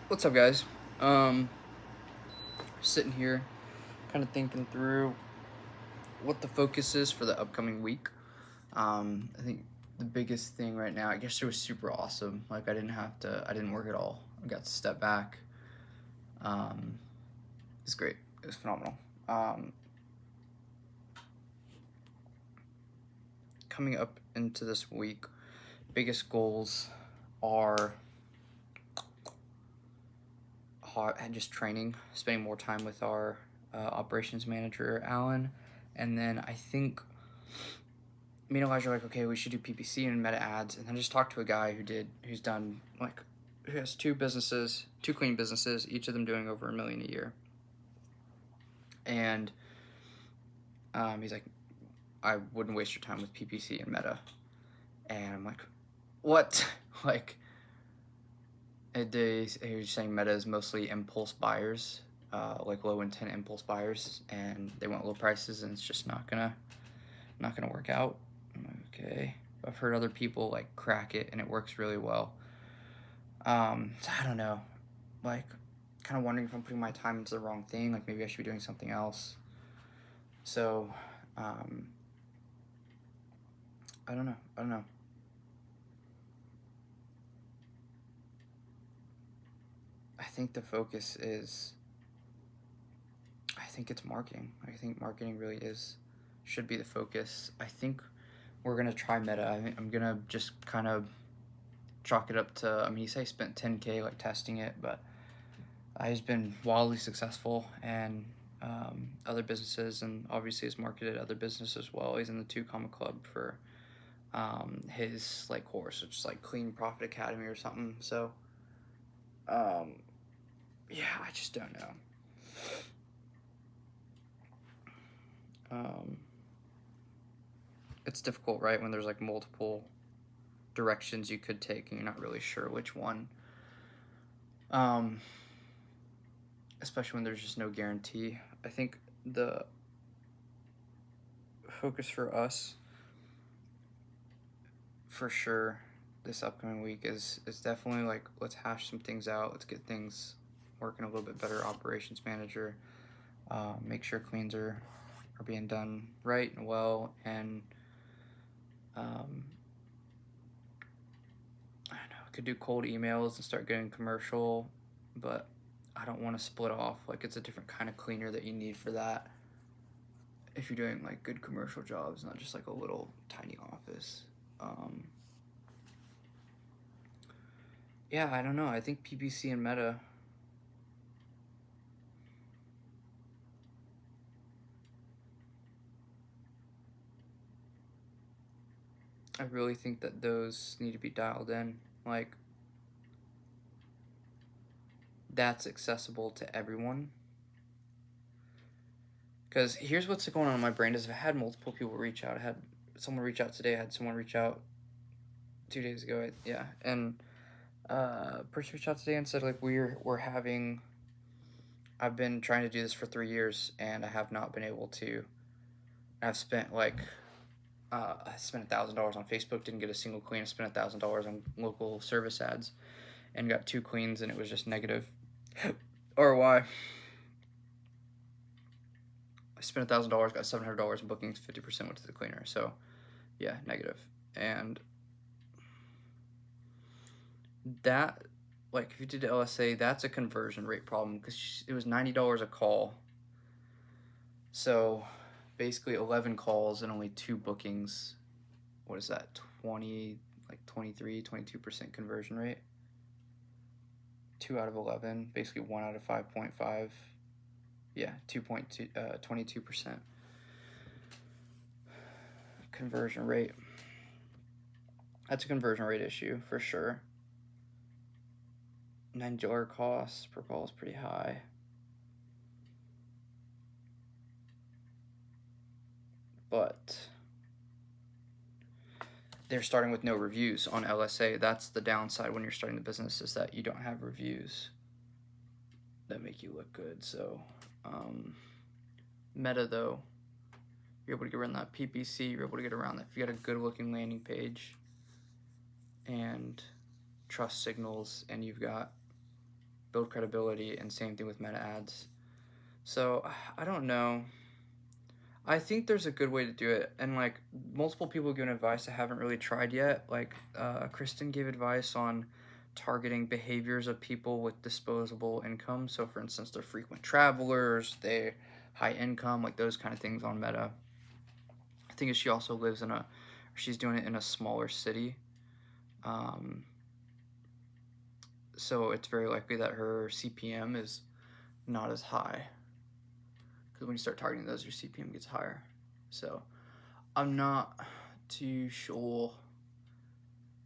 What's up, guys? Sitting here, kind of thinking through what the focus is for the upcoming week. I think the biggest thing right now, I guess it was super awesome. Like, I didn't work at all. I got to step back. Um, it's great. It was phenomenal. Coming up into this week, biggest goals are just training, spending more time with our operations manager, Alan. And then I think me and Elijah are like, okay, we should do PPC and meta ads. And then just talk to a guy who's done who has two clean businesses, each of them doing over $1 million a year. And he's like, I wouldn't waste your time with PPC and meta. And I'm like, what? Like, he was saying meta is mostly impulse buyers, like low intent impulse buyers, and they want low prices, and it's just not gonna work out. I'm like, okay. I've heard other people like crack it, and it works really well. So I don't know, like, kind of wondering if I'm putting my time into the wrong thing. Like, maybe I should be doing something else. So, I don't know. I think the focus is, I think it's marketing. I think marketing really should be the focus. I think we're gonna try meta. I'm gonna just kind of chalk it up to. I mean, he said he spent 10K like testing it, but he's been wildly successful, and other businesses, and obviously has marketed other businesses as well. He's in the 2 Comma Club for his like course, which is like Clean Profit Academy or something. So, yeah, I just don't know. It's difficult, right, when there's like multiple directions you could take and you're not really sure which one. Especially when there's just no guarantee. I think the focus for us, for sure, this upcoming week is definitely like, let's hash some things out. Let's get things working a little bit better. Operations manager, make sure cleans are being done right and well, and I don't know, could do cold emails and start getting commercial, but I don't want to split off. Like, it's a different kind of cleaner that you need for that. If you're doing like good commercial jobs, not just like a little tiny office. Yeah, I don't know. I think PPC and meta. I really think that those need to be dialed in. Like, that's accessible to everyone. Because here's what's going on in my brain is I've had multiple people reach out. I had someone reach out today. I had someone reach out 2 days ago. Yeah, and person reached out today and said like we're having. I've been trying to do this for 3 years and I have not been able to. I've spent like I spent $1,000 on Facebook, didn't get a single clean. I spent $1,000 on local service ads, and got 2 cleans, and it was just negative. ROI. I spent $1,000, got $700 in bookings, 50% went to the cleaner. So, yeah, negative. And that, like, if you did LSA, that's a conversion rate problem because it was $90 a call. So, basically, 11 calls and only 2 bookings. What is that? 22% conversion rate. 2 out of 11, basically 1 out of 5.5. Yeah, 2.2, 22% conversion rate. That's a conversion rate issue for sure. $90 cost per call is pretty high. But they're starting with no reviews on LSA. That's the downside when you're starting the business, is that you don't have reviews that make you look good. So, meta though, you're able to get around that PPC. You're able to get around that if you got a good looking landing page and trust signals, and you've got build credibility, and same thing with meta ads. So I don't know. I think there's a good way to do it, and like multiple people giving advice I haven't really tried yet. Like Kristen gave advice on targeting behaviors of people with disposable income. So for instance, they're frequent travelers, they high income, like those kind of things on Meta. I think she also lives in she's doing it in a smaller city. Um, so it's very likely that her CPM is not as high, because when you start targeting those, your CPM gets higher. So I'm not too sure,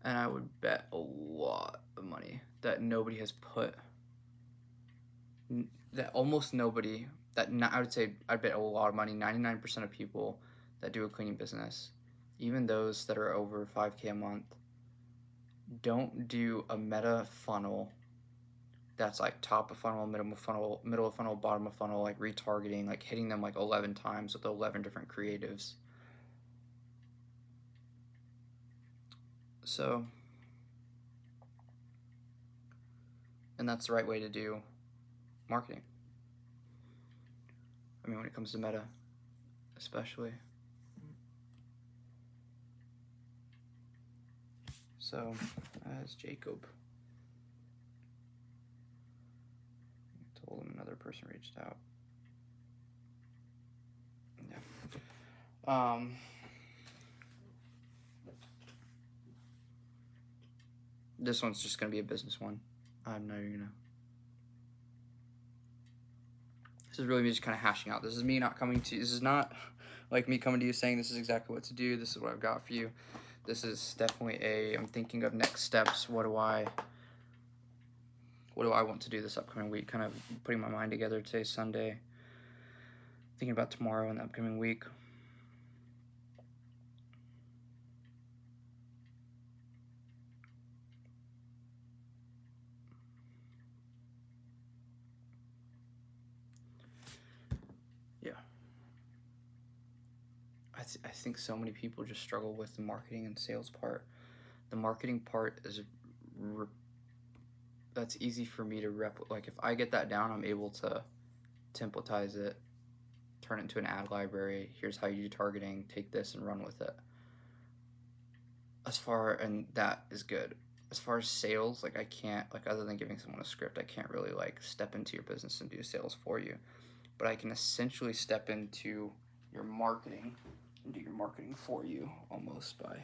and I would bet a lot of money that nobody has put, that almost nobody, I would say I'd bet a lot of money, 99% of people that do a cleaning business, even those that are over 5K a month, don't do a meta funnel that's like top of funnel, middle of funnel, bottom of funnel, like retargeting, like hitting them like 11 times with 11 different creatives. So, and that's the right way to do marketing. I mean, when it comes to meta, especially. So, as Jacob told him, another person reached out. Yeah. This one's just gonna be a business one. I'm not even gonna. This is really me just kind of hashing out. This is me not coming to. This is not like me coming to you saying this is exactly what to do. This is what I've got for you. This is definitely I'm thinking of next steps. What do I want to do this upcoming week? Kind of putting my mind together. Today's Sunday. Thinking about tomorrow and the upcoming week. Yeah. I think so many people just struggle with the marketing and sales part. The marketing part is that's easy for me to like if I get that down, I'm able to templatize it, turn it into an ad library. Here's how you do targeting. Take this and run with it. And that is good. As far as sales, like I can't, like other than giving someone a script, I can't really like step into your business and do sales for you. But I can essentially step into your marketing and do your marketing for you almost by.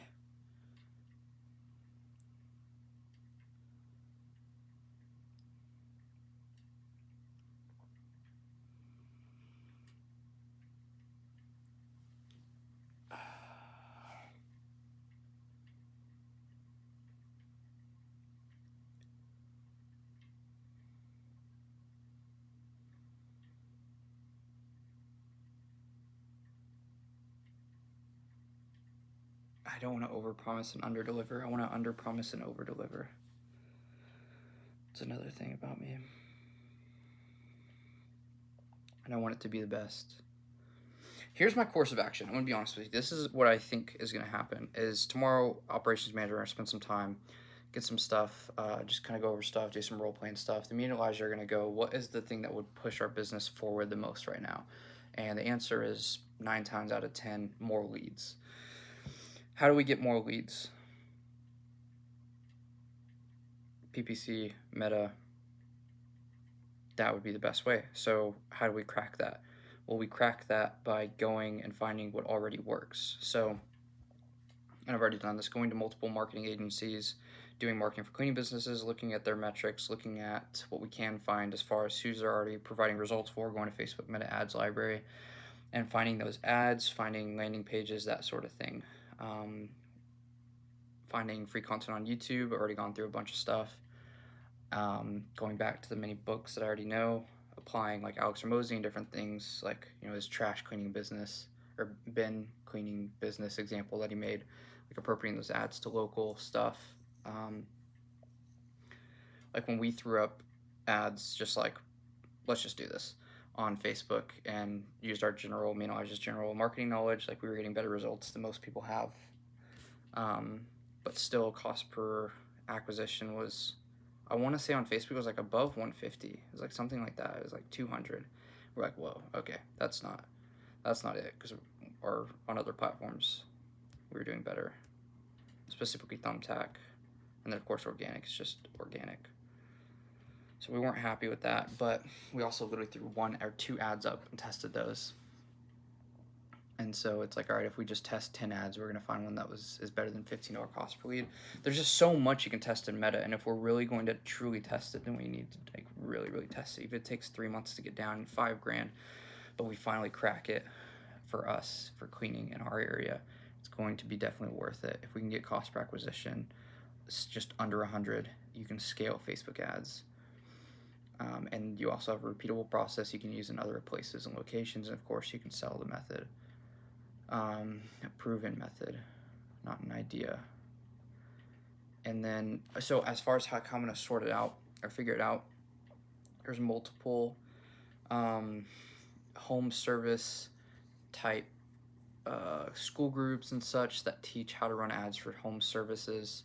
I don't want to overpromise and underdeliver. I want to underpromise and overdeliver. It's another thing about me. And I want it to be the best. Here's my course of action. I'm going to be honest with you. This is what I think is going to happen. Is tomorrow, operations manager, I spend some time, get some stuff, just kind of go over stuff, do some role-playing stuff. Me and Elijah are going to go, what is the thing that would push our business forward the most right now? And the answer is 9 times out of 10, more leads. How do we get more leads? PPC, Meta, that would be the best way. So how do we crack that? Well, we crack that by going and finding what already works. So, and I've already done this, going to multiple marketing agencies, doing marketing for cleaning businesses, looking at their metrics, looking at what we can find as far as who's already providing results for, going to Facebook Meta Ads Library, and finding those ads, finding landing pages, that sort of thing. Finding free content on YouTube. I've already gone through a bunch of stuff. Going back to the many books that I already know, applying like Alex Hormozi and different things, like his trash cleaning business or bin cleaning business example that he made, like appropriating those ads to local stuff. Like when we threw up ads, just like let's just do this on Facebook and used our general marketing knowledge, like we were getting better results than most people have. But still, cost per acquisition was I want to say on Facebook it was like above 150. It was like something like that. It was like 200. We're like, whoa, okay, that's not it, because our on other platforms we were doing better, specifically Thumbtack, and then of course organic is just organic. So we weren't happy with that, but we also literally threw 1 or 2 ads up and tested those. And so it's like, all right, if we just test 10 ads, we're gonna find one that is better than $15 cost per lead. There's just so much you can test in Meta, and if we're really going to truly test it, then we need to like really test it. If it takes 3 months to get down, $5,000, but we finally crack it for us for cleaning in our area, it's going to be definitely worth it. If we can get cost per acquisition, it's just under 100. You can scale Facebook ads. And you also have a repeatable process you can use in other places and locations, and of course you can sell the method. A proven method, not an idea. And then, so as far as how I'm going to sort it out or figure it out, there's multiple home service type school groups and such that teach how to run ads for home services,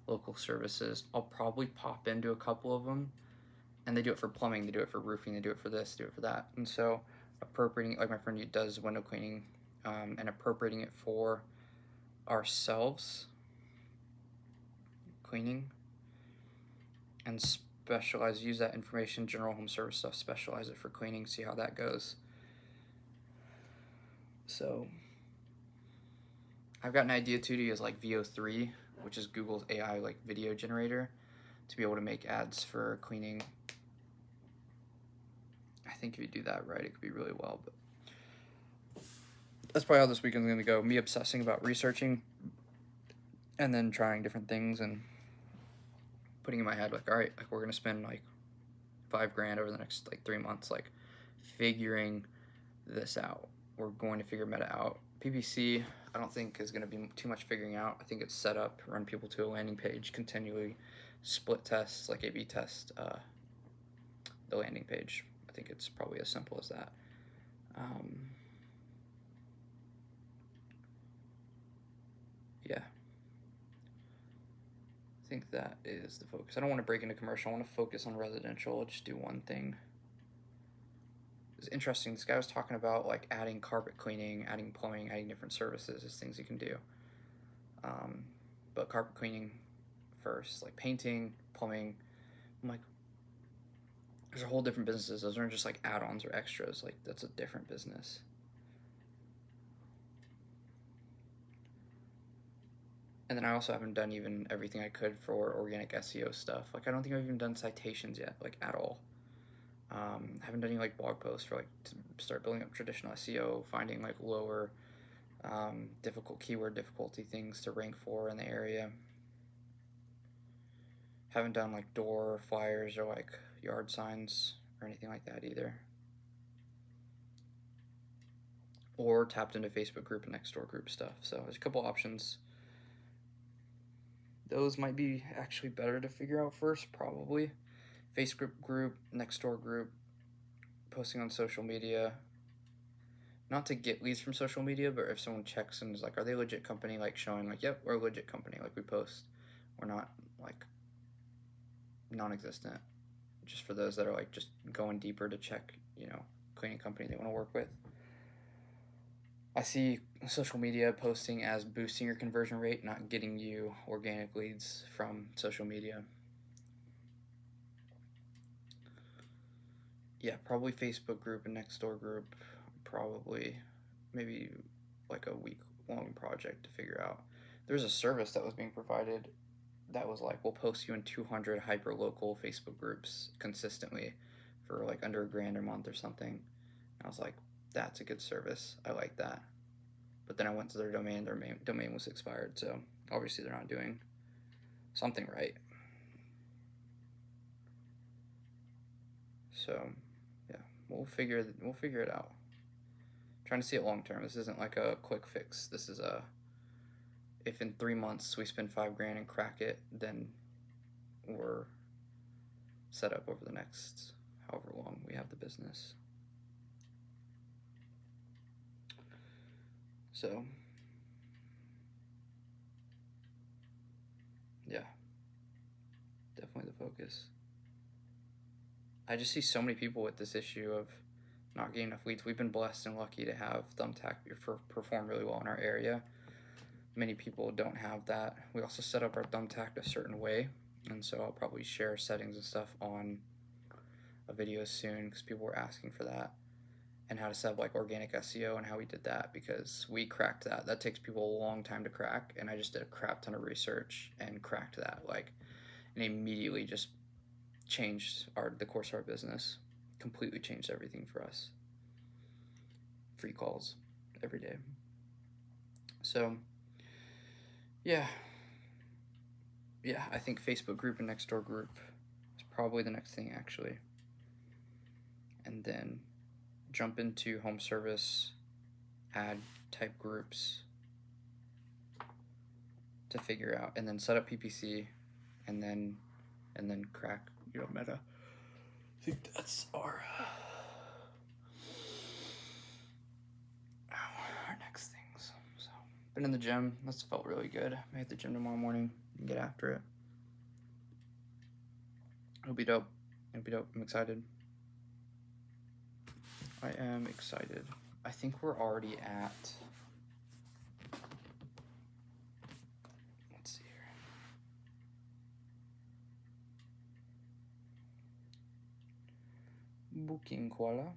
local services. I'll probably pop into a couple of them, and they do it for plumbing, they do it for roofing, they do it for this, do it for that. And so appropriating, like my friend who does window cleaning, and appropriating it for ourselves, cleaning, and use that information, general home service stuff, specialize it for cleaning, see how that goes. So I've got an idea too to use like VO3, which is Google's AI like video generator, to be able to make ads for cleaning. I think if you do that right, it could be really well, but that's probably how this weekend's gonna go. Me obsessing about researching and then trying different things and putting in my head like, all right, like we're gonna spend like $5,000 over the next like 3 months, like figuring this out. We're going to figure Meta out. PPC, I don't think is gonna be too much figuring out. I think it's set up, run people to a landing page, continually split tests, like A/B test the landing page. I think it's probably as simple as that. Yeah. I think that is the focus. I don't want to break into commercial. I want to focus on residential. I'll just do one thing. It's interesting. This guy was talking about like adding carpet cleaning, adding plumbing, adding different services as things you can do. But carpet cleaning first, like painting, plumbing. I'm like, there's a whole different businesses. Those aren't just like add-ons or extras. Like that's a different business. And then I also haven't done even everything I could for organic SEO stuff. Like I don't think I've even done citations yet, like at all. Haven't done any like blog posts for like to start building up traditional SEO, finding like lower difficult keyword difficulty things to rank for in the area. Haven't done like door flyers or like yard signs or anything like that either. Or tapped into Facebook group and Nextdoor group stuff. So there's a couple options. Those might be actually better to figure out first, probably. Facebook group, Nextdoor group, posting on social media. Not to get leads from social media, but if someone checks and is like, are they a legit company? Like showing like, yep, we're a legit company. Like we post. We're not like non-existent. Just for those that are like just going deeper to check, cleaning company they want to work with. I see social media posting as boosting your conversion rate, not getting you organic leads from social media. Yeah, probably Facebook group and Nextdoor group. Probably maybe like a week-long project to figure out. There's a service that was being provided that was like, we'll post you in 200 hyper-local Facebook groups consistently for like under $1,000 a month or something. And I was like, that's a good service. I like that. But then I went to their domain was expired, so obviously they're not doing something right. So yeah, we'll figure it out. I'm trying to see it long term. This isn't like a quick fix. This is if in 3 months we spend $5,000 and crack it, then we're set up over the next however long we have the business. So yeah, definitely the focus. I just see so many people with this issue of not getting enough leads. We've been blessed and lucky to have Thumbtack perform really well in our area. Many people don't have that. We also set up our Thumbtack a certain way, and so I'll probably share settings and stuff on a video soon because people were asking for that, and how to set up like organic SEO and how we did that, because we cracked that. That takes people a long time to crack, and I just did a crap ton of research and cracked that, like, and immediately just changed the course of our business. Completely changed everything for us. Free calls every day. So yeah, I think Facebook group and Nextdoor group is probably the next thing, actually. And then jump into home service ad type groups to figure out, and then set up PPC, and then crack Meta. I think that's our next things. So been in the gym. That's felt really good. I hit the gym tomorrow morning and get after it. It'll be dope. I'm excited. I am excited. I think we're already at, let's see here. Booking Koala.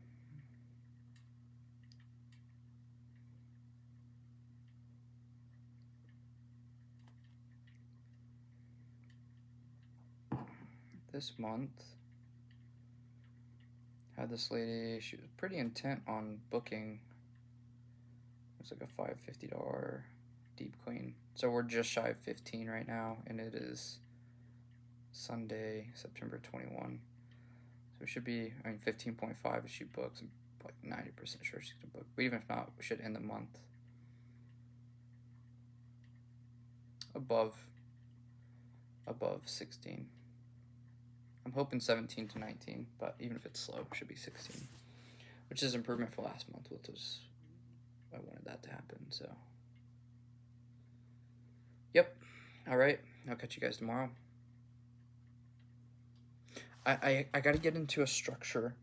This month had this lady, she was pretty intent on booking. It's like a $550 deep clean. So we're just shy of 15 right now, and it is Sunday, September 21. So it should be, 15.5 if she books. I'm like 90% sure she's gonna book. But even if not, we should end the month above 16. I'm hoping 17 to 19, but even if it's slow, it should be 16, which is improvement for last month, which was, I wanted that to happen. So yep. All right, I'll catch you guys tomorrow. I got to get into a structure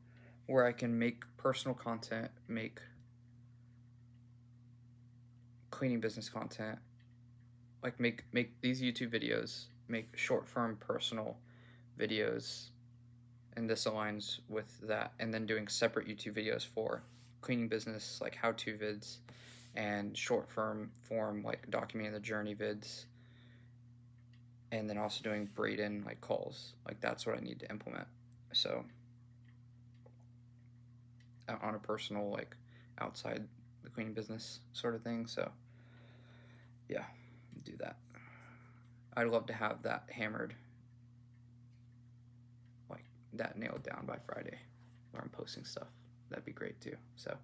where I can make personal content, make cleaning business content, like make these YouTube videos, make short form personal videos, and this aligns with that, and then doing separate YouTube videos for cleaning business, like how-to vids, and short form like documenting the journey vids, and then also doing braid-in like calls. Like that's what I need to implement. So on a personal, like outside the cleaning business sort of thing. So yeah, do that. I'd love to have that hammered, like that nailed down by Friday, where I'm posting stuff. That'd be great too. So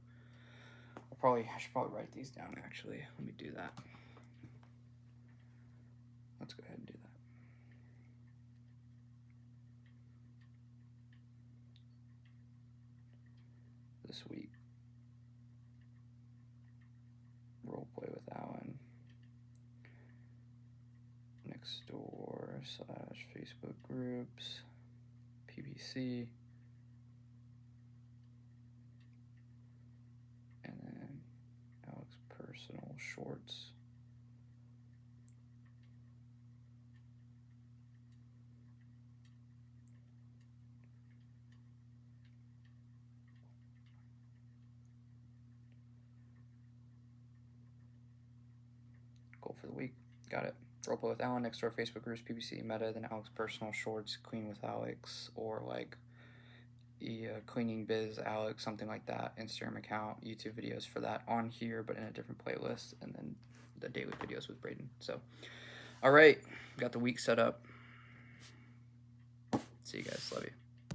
I should probably write these down, actually. Let me do that. Let's go ahead and do that. This week, role play with Alan. Nextdoor / Facebook groups, PPC, and then Alex personal shorts. Goal for the week. Got it. Roleplay with Alan, Nextdoor, Facebook groups, PPC, Meta, then Alex personal shorts, clean with Alex, or like cleaning biz Alex, something like that. Instagram account, YouTube videos for that on here, but in a different playlist, and then the daily videos with Braden. So, all right, got the week set up. See you guys. Love you.